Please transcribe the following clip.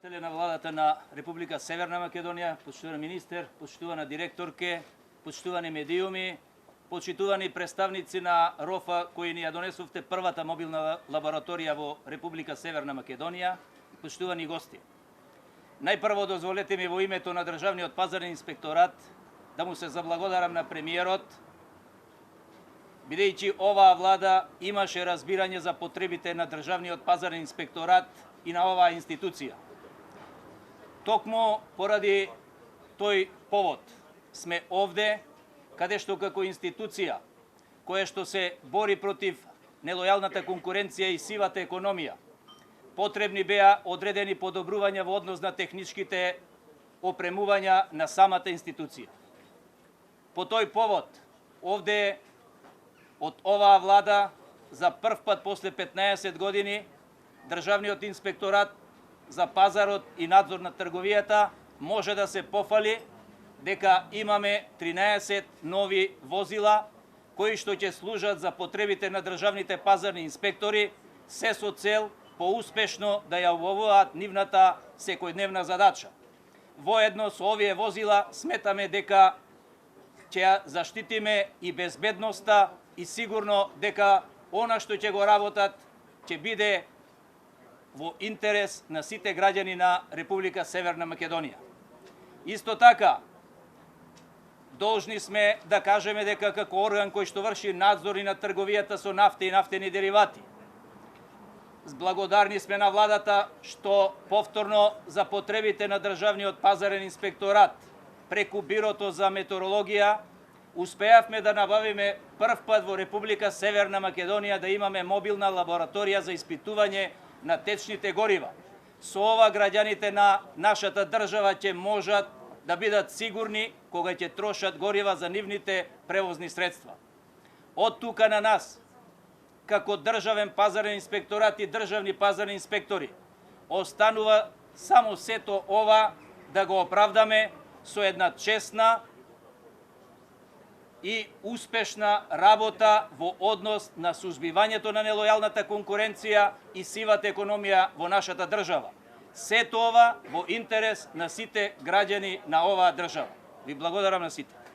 Председателе на владата на Република Северна Македонија, почитуван министер, почитувана директорке, почитувани медиуми, почитувани представници на РОФА кои ни ја донесовте првата мобилна лабораторија во Република Северна Македонија, почитувани гости. Најпрво дозволете ми во името на Државниот пазарен инспекторат да му се заблагодарам на премиерот, бидејќи оваа влада имаше разбирање за потребите на Државниот пазарен инспекторат и на оваа институција. Токму поради тој повод сме овде, каде што како институција, која што се бори против нелојалната конкуренција и сивата економија, потребни беа одредени подобрувања во однос на техничките опремувања на самата институција. По тој повод, овде од оваа влада за прв пат после 15 години Државниот инспекторат за пазарот и надзор на трговијата може да се пофали дека имаме 13 нови возила кои што ќе служат за потребите на државните пазарни инспектори, се со цел поуспешно да ја обавуваат нивната секојдневна задача. Воедно со овие возила сметаме дека ќе ја заштитиме и безбедноста и сигурно дека она што ќе го работат ќе биде во интерес на сите граѓани на Република Северна Македонија. Исто така, должни сме да кажеме дека како орган кој што врши надзор и на трговијата со нафта и нафтени деривати, благодарни сме на владата што повторно за потребите на Државниот пазарен инспекторат преку Бирото за метеорологија успеавме да набавиме прв пат во Република Северна Македонија да имаме мобилна лабораторија за испитување на течните горива. Со ова граѓаните на нашата држава ќе можат да бидат сигурни кога ќе трошат горива за нивните превозни средства. Од тука на нас, како Државен пазарен инспекторат и државни пазарни инспектори, останува само сето ова да го оправдаме со една честна и успешна работа во однос на сузбивањето на нелојалната конкуренција и сивата економија во нашата држава. Сето ова во интерес на сите граѓани на оваа држава. Ви благодарам на сите.